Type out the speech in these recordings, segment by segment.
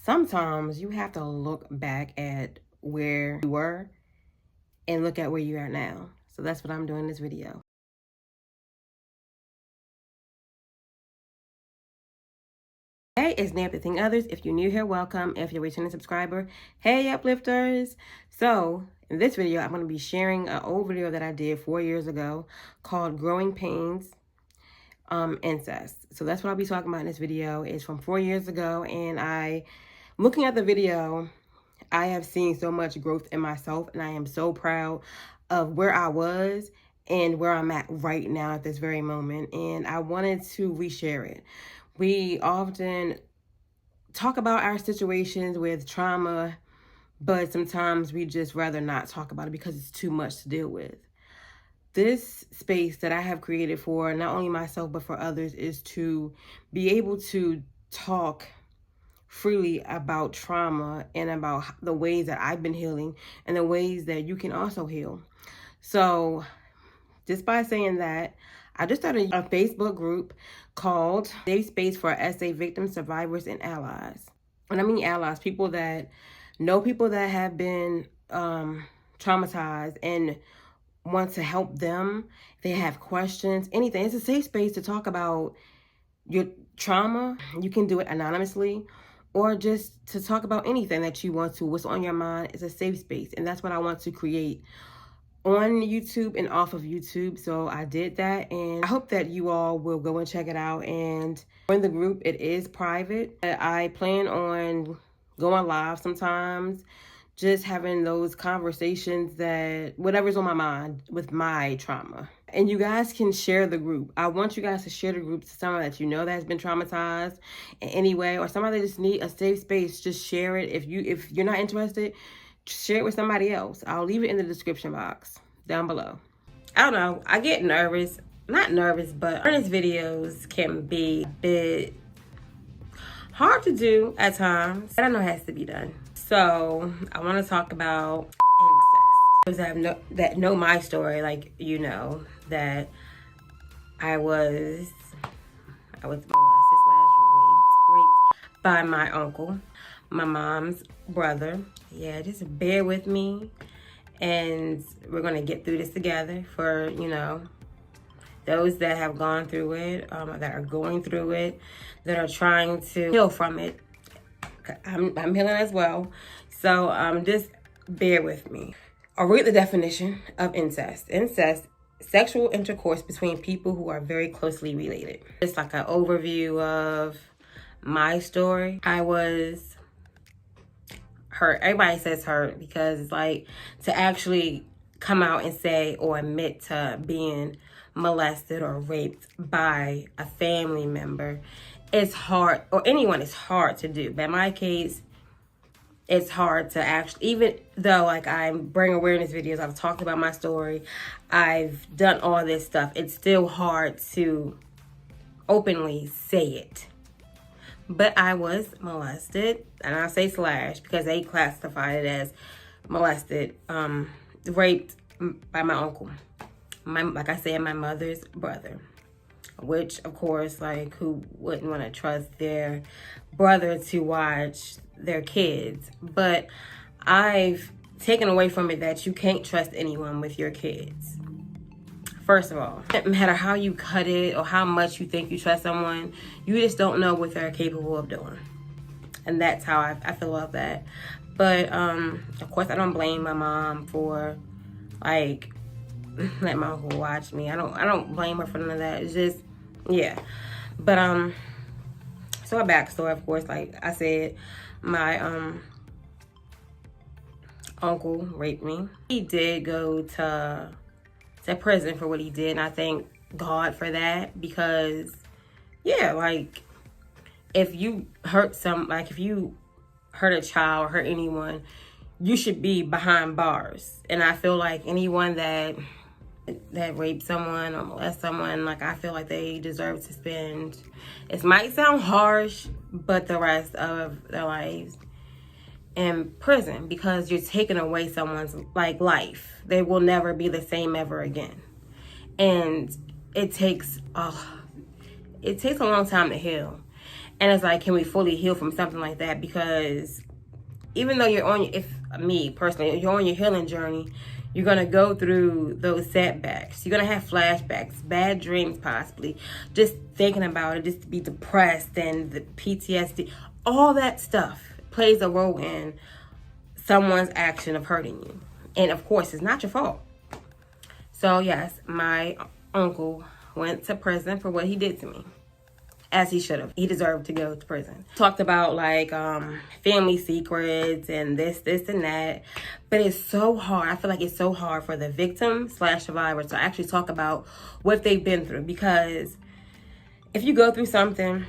sometimes you have to look back at where you were and look at where you are now. So that's what I'm doing in this video. Hey, it's Name Everything Others. If you're new here, welcome. If you're a returning subscriber, hey, uplifters. So in this video, I'm going to be sharing an old video that I did 4 years ago called Growing Pains, Incest. So that's what I'll be talking about in this video. It's from 4 years ago, and looking at the video, I have seen so much growth in myself, and I am so proud of where I was and where I'm at right now at this very moment. And I wanted to reshare it. We often talk about our situations with trauma, but sometimes we just rather not talk about it because it's too much to deal with. This space that I have created for not only myself, but for others is to be able to talk freely about trauma and about the ways that I've been healing and the ways that you can also heal. So just by saying that, I just started a Facebook group called Safe Space for SA Victims, Survivors, and Allies. And I mean allies, people that know people that have been traumatized and want to help them. They have questions, anything. It's a safe space to talk about your trauma. You can do it anonymously or just to talk about anything that you want to. What's on your mind is a safe space. And that's what I want to create on YouTube and off of YouTube. So I did that, and I hope that you all will go and check it out. And in the group, it is private. I plan on going live sometimes, just having those conversations that whatever's on my mind with my trauma. And you guys can share the group. I want you guys to share the group to someone that you know that has been traumatized in any way, or somebody that just need a safe space. Just share it. If you're not interested, share it with somebody else. I'll leave it in the description box down below. I don't know. I get nervous. Not nervous, but earnest videos can be a bit hard to do at times. But I know it has to be done. So I want to talk about incest. Those that know my story, like, you know that I was molested / raped by my uncle, my mom's brother. Yeah, just bear with me, and we're gonna get through this together. For, you know, those that have gone through it, that are going through it, that are trying to heal from it. I'm healing as well, so just bear with me. I'll read the definition of incest. Incest: sexual intercourse between people who are very closely related. It's like an overview of my story. I was hurt. Everybody says hurt because it's like to actually come out and say or admit to being molested or raped by a family member. It's hard, or anyone, it's hard to do. But in my case, it's hard to actually, even though like I bring awareness videos, I've talked about my story, I've done all this stuff, it's still hard to openly say it. But I was molested, and I say slash because they classified it as molested, raped by my uncle. Like I said, my mother's brother. Which, of course, like, who wouldn't want to trust their brother to watch their kids? But I've taken away from it that you can't trust anyone with your kids. First of all, no matter how you cut it or how much you think you trust someone, you just don't know what they're capable of doing. And that's how I feel about that. But, of course, I don't blame my mom for, like, letting my uncle watch me. I don't blame her for none of that. It's just, yeah. But, so a backstory, of course, like I said, my, uncle raped me. He did go to prison for what he did, and I thank God for that, because yeah, like if you hurt if you hurt a child or hurt anyone, you should be behind bars. And I feel like anyone that raped someone or molest someone, like I feel like they deserve to spend, it might sound harsh, but the rest of their lives in prison, because you're taking away someone's like life. They will never be the same ever again. And it takes a long time to heal. And it's like, can we fully heal from something like that? Because even though you're on, if me personally, you're on your healing journey, you're going to go through those setbacks. You're going to have flashbacks, bad dreams possibly, just thinking about it, just to be depressed, and the PTSD, all that stuff plays a role in someone's action of hurting you. And of course, it's not your fault. So yes, my uncle went to prison for what he did to me. As he should have. He deserved to go to prison. Talked about like family secrets and this and that. But it's so hard. I feel like it's so hard for the victim / survivor to actually talk about what they've been through. Because if you go through something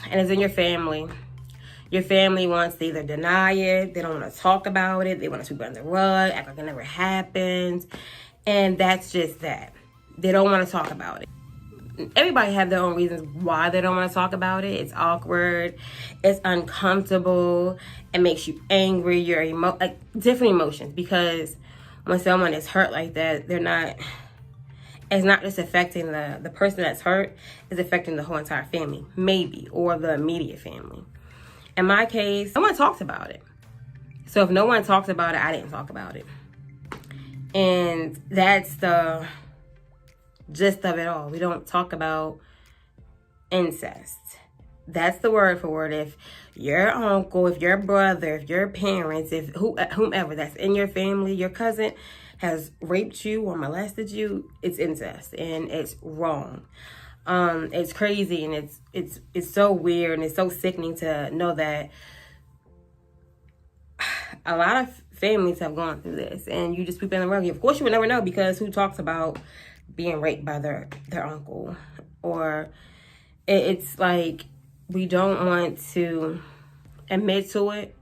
and it's in your family wants to either deny it, they don't want to talk about it, they want to sweep it under the rug, act like it never happened. And that's just that. They don't want to talk about it. Everybody have their own reasons why they don't want to talk about it. It's awkward. It's uncomfortable. It makes you angry. You're like different emotions, because when someone is hurt like that, it's not just affecting the person that's hurt. It's affecting the whole entire family, maybe, or the immediate family. In my case, no one talks about it. So if no one talks about it, I didn't talk about it. And that's the gist of it all. We don't talk about incest. That's the word for it. If your uncle, if your brother, if your parents, if whomever that's in your family, your cousin has raped you or molested you, it's incest, and it's wrong. It's crazy, and it's so weird, and it's so sickening to know that a lot of families have gone through this, and you just sweep in the rug. Of course, you would never know, because who talks about being raped by their uncle? Or it's like we don't want to admit to it,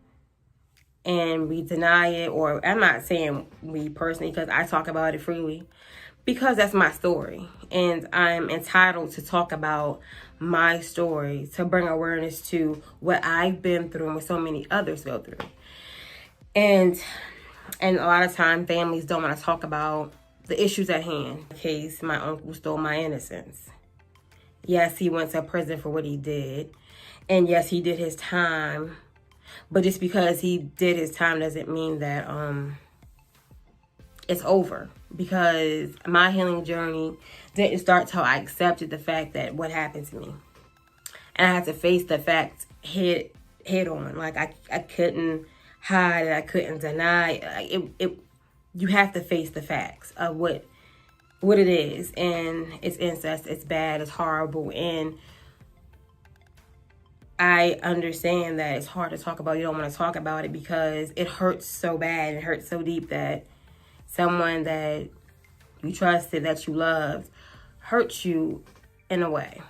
and we deny it. Or I'm not saying we personally, because I talk about it freely, because that's my story, and I'm entitled to talk about my story, to bring awareness to what I've been through and what so many others go through. And a lot of time families don't want to talk about the issues at hand. In case my uncle stole my innocence. Yes, he went to prison for what he did. And yes, he did his time. But just because he did his time doesn't mean that it's over. Because my healing journey didn't start till I accepted the fact that what happened to me. And I had to face the fact head on. Like I couldn't hide it. I couldn't deny it. You have to face the facts of what it is. And it's incest. It's bad. It's horrible. And I understand that it's hard to talk about. You don't want to talk about it because it hurts so bad. It hurts so deep that someone that you trusted, that you loved, hurts you in a way.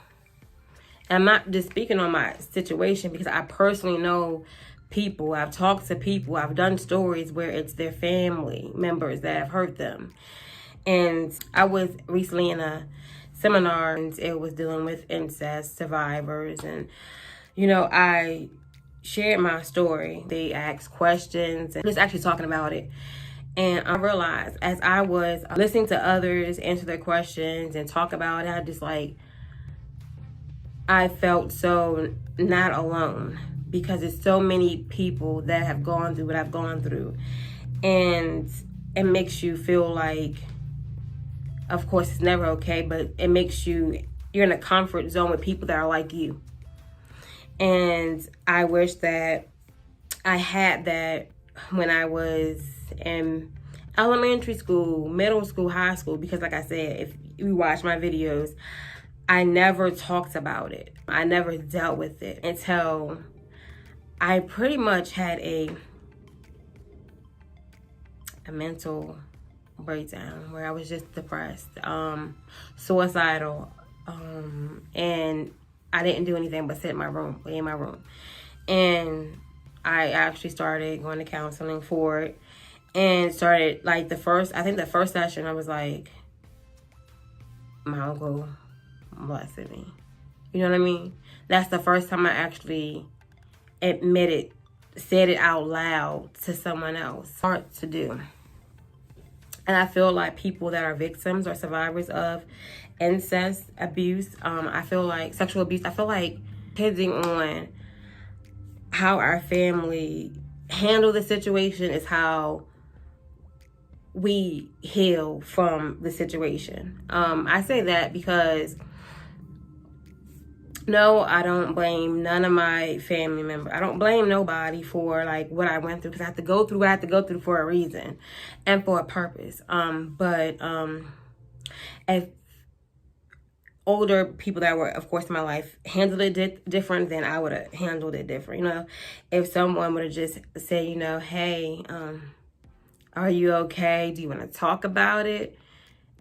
And I'm not just speaking on my situation, because I personally know people. I've talked to people. I've done stories where it's their family members that have hurt them. And I was recently in a seminar, and it was dealing with incest survivors. And, you know, I shared my story. They asked questions and just actually talking about it. And I realized as I was listening to others answer their questions and talk about it, I felt so not alone, because it's so many people that have gone through what I've gone through. And it makes you feel like, of course, it's never okay, but it makes you're in a comfort zone with people that are like you. And I wish that I had that when I was in elementary school, middle school, high school, because like I said, if you watch my videos, I never talked about it. I never dealt with it until I pretty much had a mental breakdown where I was just depressed, suicidal, and I didn't do anything but sit in my room, lay in my room. And I actually started going to counseling for it, and started the first session, I was like, my uncle molested me. You know what I mean? That's the first time I actually said it out loud to someone else. Hard to do. And I feel like people that are victims or survivors of incest abuse, I feel like sexual abuse, I feel like depending on how our family handle the situation is how we heal from the situation. I say that because no, I don't blame none of my family members. I don't blame nobody for like what I went through, because I have to go through what I have to go through for a reason and for a purpose. But if older people that were, of course, in my life handled it different, then I would have handled it different. You know, if someone would have just said, you know, hey, are you okay? Do you want to talk about it?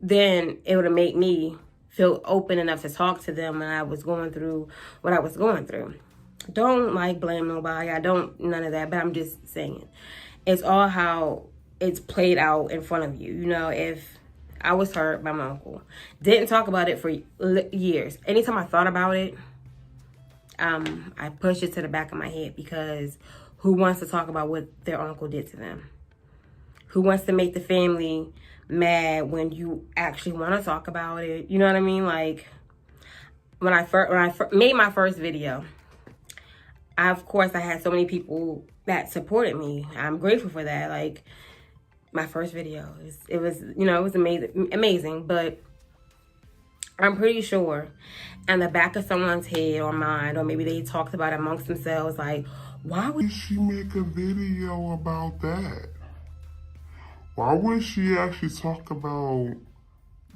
Then it would have made me feel open enough to talk to them when I was going through what I was going through. Don't like blame nobody. I don't, none of that, but I'm just saying it's all how it's played out in front of you. You know, if I was hurt by my uncle, didn't talk about it for years. Anytime I thought about it, I pushed it to the back of my head, because who wants to talk about what their uncle did to them? Who wants to make the family mad when you actually want to talk about it? You know what I mean? Like when I made my first video, of course I had so many people that supported me. I'm grateful for that. Like my first video, it was you know, it was amazing. But I'm pretty sure in the back of someone's head or mind, or maybe they talked about it amongst themselves, like, why would she make a video about that? Why would she actually talk about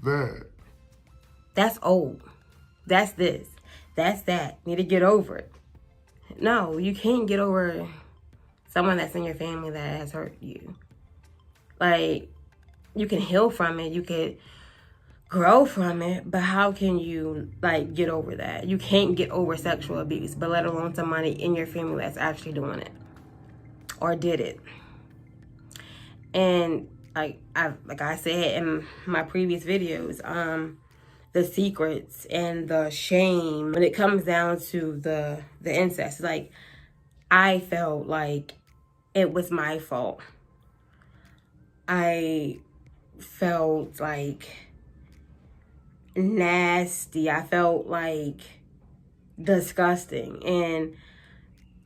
that? That's old. That's this. That's that. Need to get over it. No, you can't get over someone that's in your family that has hurt you. Like, you can heal from it. You could grow from it. But how can you, like, get over that? You can't get over sexual abuse, but let alone somebody in your family that's actually doing it or did it. And like I said in my previous videos, the secrets and the shame when it comes down to the incest, like I felt like it was my fault. I felt like nasty. I felt like disgusting. And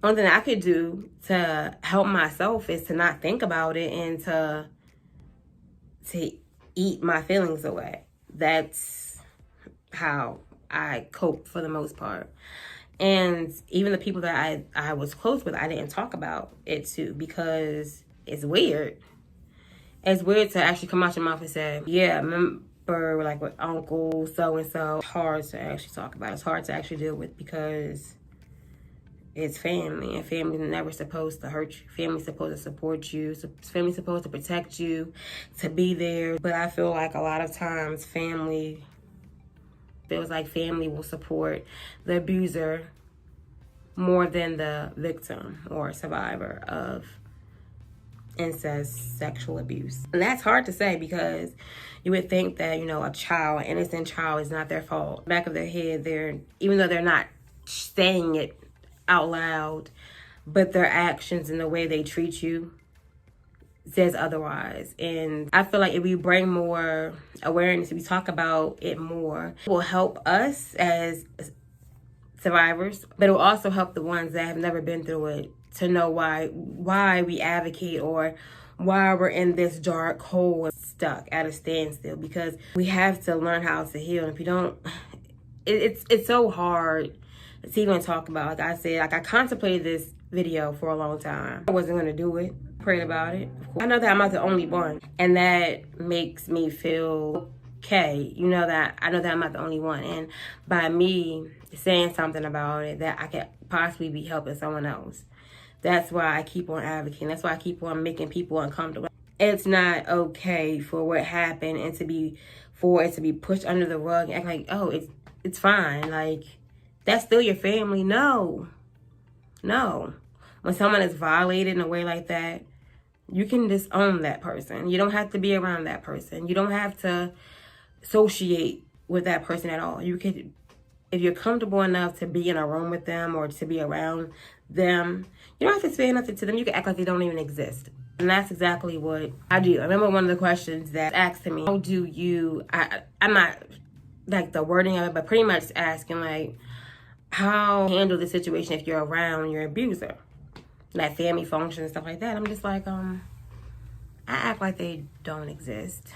one thing I could do to help myself is to not think about it and to eat my feelings away. That's how I cope for the most part. And even the people that I was close with, I didn't talk about it to, because it's weird. It's weird to actually come out your mouth and say, yeah, remember like with uncle so-and-so. It's hard to actually talk about. It's hard to actually deal with, because it's family, and family's never supposed to hurt you. Family's supposed to support you. Family's supposed to protect you, to be there. But I feel like a lot of times family feels like family will support the abuser more than the victim or survivor of incest, sexual abuse. And that's hard to say, because you would think that, you know, a child, an innocent child, is not their fault. Back of their head, even though they're not saying it out loud, but their actions and the way they treat you says otherwise. And I feel like if we bring more awareness, if we talk about it more, it will help us as survivors, but it will also help the ones that have never been through it to know why we advocate, or why we're in this dark hole, stuck at a standstill, because we have to learn how to heal. And if you don't, it's so hard to even talk about. Like I said, like I contemplated this video for a long time. I wasn't gonna do it. Prayed about it. I know that I'm not the only one, and that makes me feel okay. You know, that I know that I'm not the only one, and by me saying something about it, that I could possibly be helping someone else. That's why I keep on advocating. That's why I keep on making people uncomfortable. It's not okay for what happened and for it to be pushed under the rug and act like, oh, it's fine. Like, that's still your family. No. When someone is violated in a way like that, you can disown that person. You don't have to be around that person. You don't have to associate with that person at all. You could, if you're comfortable enough to be in a room with them or to be around them, you don't have to say nothing to them. You can act like they don't even exist. And that's exactly what I do. I remember one of the questions that asked me, how do you, I'm not like the wording of it, but pretty much asking like, how handle the situation if you're around your abuser, like family functions and stuff like that. I'm just like, I act like they don't exist.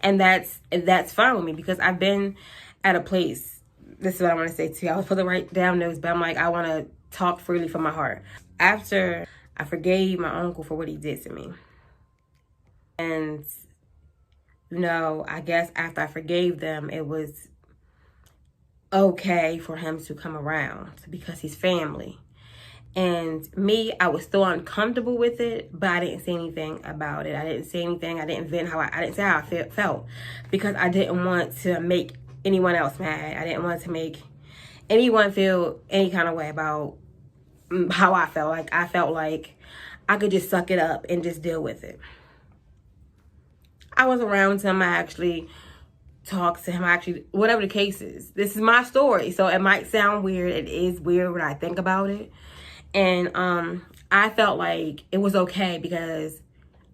And that's fine with me, because I've been at a place. This is what I want to say too. I was supposed to write down notes, but I'm like, I want to talk freely from my heart. After I forgave my uncle for what he did to me, and I guess after I forgave them, it was okay for him to come around because he's family. And me, I was still uncomfortable with it, but I didn't say anything about it. I didn't say anything. I didn't vent I didn't say how I felt, because I didn't want to make anyone else mad. I didn't want to make anyone feel any kind of way about how I felt. Like, I felt like I could just suck it up and just deal with it. I was around him. I actually talked to him. Whatever the case is, this is my story. So it might sound weird. It is weird when I think about it. And I felt like it was okay because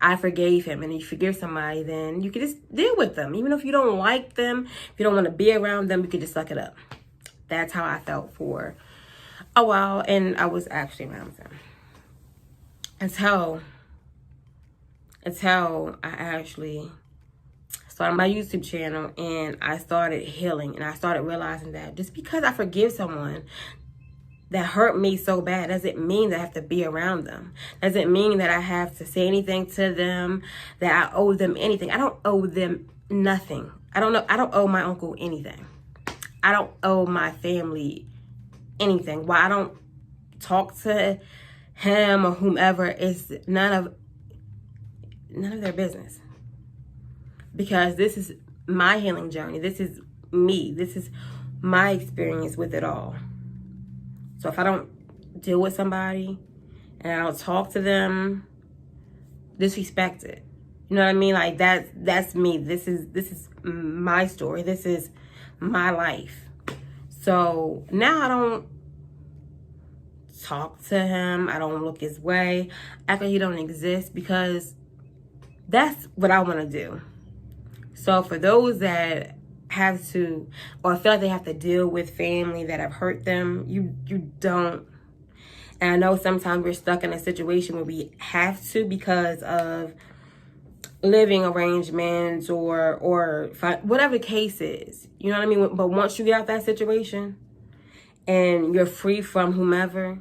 I forgave him. And if you forgive somebody, then you can just deal with them. Even if you don't like them, if you don't want to be around them, you can just suck it up. That's how I felt for a while. And I was actually around them until I actually started my YouTube channel, and I started healing, and I started realizing that just because I forgive someone that hurt me so bad doesn't mean that I have to be around them. Doesn't mean that I have to say anything to them, that I owe them anything. I don't owe them nothing. I don't owe my uncle anything. I don't owe my family anything. Why I don't talk to him or whomever is none of their business. Because this is my healing journey. This is me. This is my experience with it all. So if I don't deal with somebody and I don't talk to them, disrespect it. You know what I mean? Like, that's me. This is my story. This is my life. So now I don't talk to him. I don't look his way. Act like he don't exist, because that's what I want to do. So for those that have to, or feel like they have to deal with family that have hurt them, you don't. And I know sometimes we're stuck in a situation where we have to because of living arrangements or whatever the case is. You know what I mean? But once you get out that situation and you're free from whomever,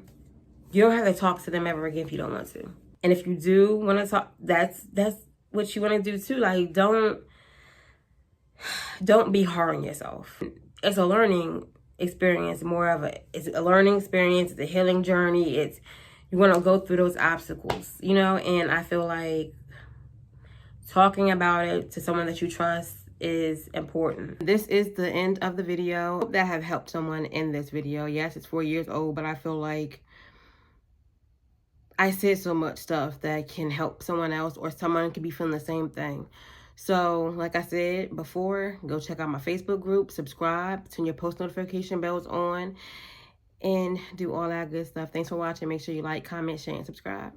you don't have to talk to them ever again if you don't want to. And if you do want to talk, that's what you want to do too. Like, don't be hard on yourself. It's a learning experience, it's a learning experience, it's a healing journey. You want to go through those obstacles, and I feel like talking about it to someone that you trust is important. This is the end of the video. Hope that I have helped someone in this video. Yes, it's 4 years old, but I feel like I said so much stuff that can help someone else, or someone could be feeling the same thing. So, like I said before, go check out my Facebook group, subscribe, turn your post notification bells on, and do all that good stuff. Thanks for watching. Make sure you like, comment, share, and subscribe.